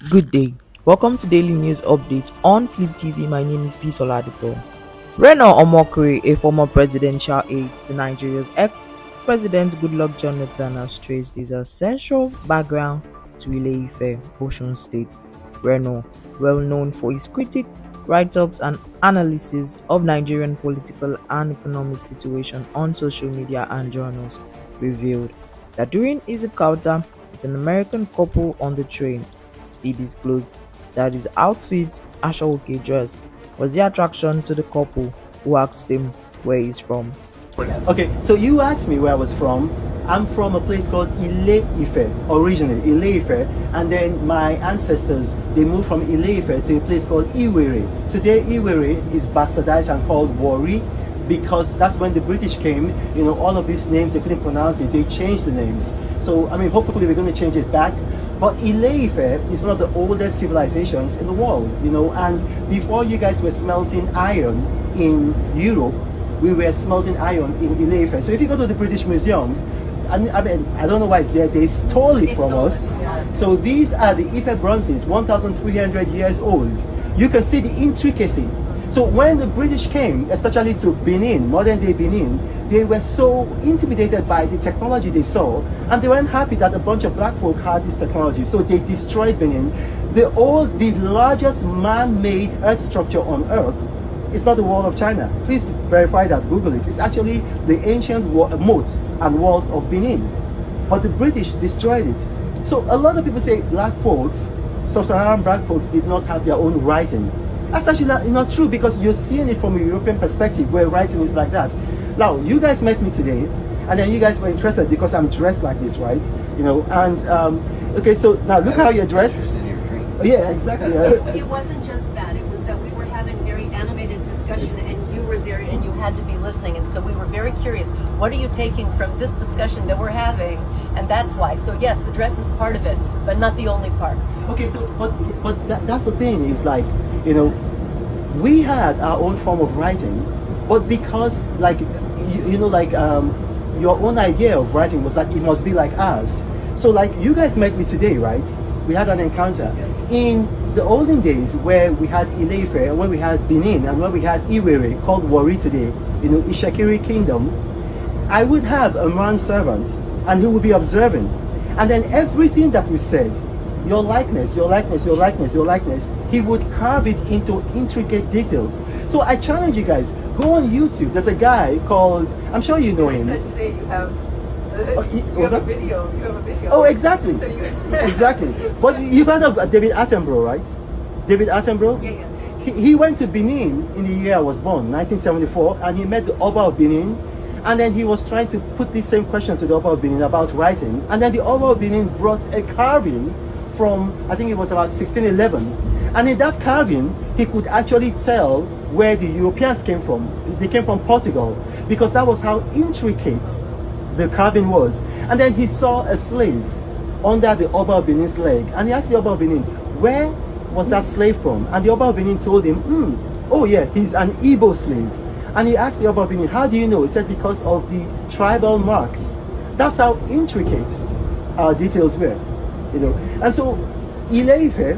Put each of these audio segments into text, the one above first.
Good day. Welcome to Daily News Update on Flip TV. My name is Oladipo. Reno Omokri, a former presidential aide to Nigeria's ex-president Goodluck Jonathan, has traced his essential background to Ile-Ife, Osun State. Reno, well known for his critic write-ups and analysis of Nigerian political and economic situation on social media and journals, revealed that during his encounter with an American couple on the train, he disclosed that his outfit, Ashoke dress, was the attraction to the couple, who asked him where he's from. Okay, so you asked me where I was from. I'm from a place called Ile-Ife, originally Ile-Ife, and then my ancestors, they moved from Ile-Ife to a place called Iwere. Today Iwere is bastardized and called Warri, because that's when the British came. All of these names, they couldn't pronounce it, they changed the names. So hopefully we're going to change it back. But Ile-Ife is one of the oldest civilizations in the world, and before you guys were smelting iron in Europe, we were smelting iron in Ile-Ife. So if you go to the British Museum, I don't know why it's there, they stole it from us. So these are the Ife bronzes, 1,300 years old. You can see the intricacy. So when the British came, especially to Benin, modern day Benin, they were so intimidated by the technology they saw, and they weren't happy that a bunch of black folk had this technology, so they destroyed Benin. The largest man-made earth structure on earth is not the Wall of China. Please verify that, Google it. It's actually the ancient moats and walls of Benin. But the British destroyed it. So a lot of people say black folks, sub-Saharan black folks, did not have their own writing. That's actually not true, because you're seeing it from a European perspective where writing is like that. Now, you guys met me today, and then you guys were interested because I'm dressed like this, right? Okay, so now look how you're dressed. Oh, yeah, exactly. It wasn't just that. It was that we were having very animated discussion, and you were there, and you had to be listening, and so we were very curious. What are you taking from this discussion that we're having? And that's why. So yes, the dress is part of it, but not the only part. Okay, so that's the thing, is like, we had our own form of writing, but because your own idea of writing was that it must be like ours. So like you guys met me today, right? We had an encounter. Yes. In the olden days where we had Ile-Ife, and when we had Benin, and when we had Iwere, called Warri today, Ishakiri Kingdom, I would have a manservant, and he would be observing. And then everything that we said, your likeness, your likeness, your likeness, your likeness, he would carve it into intricate details. So I challenge you guys, go on YouTube. There's a guy called, I'm sure you know him. You said today you have a video. You have a video. Oh, exactly. So Exactly. But you've heard of David Attenborough, right? David Attenborough? Yeah. He went to Benin in the year I was born, 1974, and he met the Oba of Benin. And then he was trying to put this same question to the Oba of Benin about writing. And then the Oba of Benin brought a carving from, I think it was about 1611. And in that carving, he could actually tell where the Europeans came from. They came from Portugal, because that was how intricate the carving was. And then he saw a slave under the Oba of Benin's leg, and he asked the Oba of Benin, where was that slave from? And the Oba of Benin told him, oh yeah, he's an Igbo slave. And he asked the Oba of Benin, how do you know? He said, because of the tribal marks. That's how intricate our details were. And so Ile-Ife,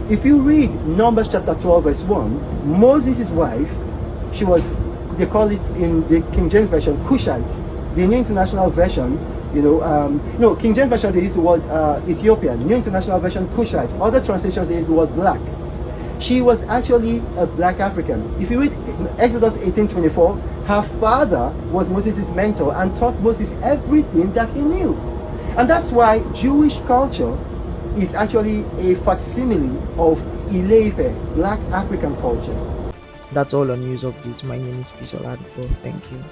if you read Numbers chapter 12 verse 1, Moses' wife, she was, they call it in the King James Version, Cushite. The New International Version, King James Version, they use the word Ethiopian. New International Version, Cushite. Other translations, they use the word black. She was actually a black African. If you read Exodus 18:24, her father was Moses' mentor and taught Moses everything that he knew. And that's why Jewish culture is actually a facsimile of Ile-Ife, black African culture. That's all on News Update. My name is Oladipo. Thank you.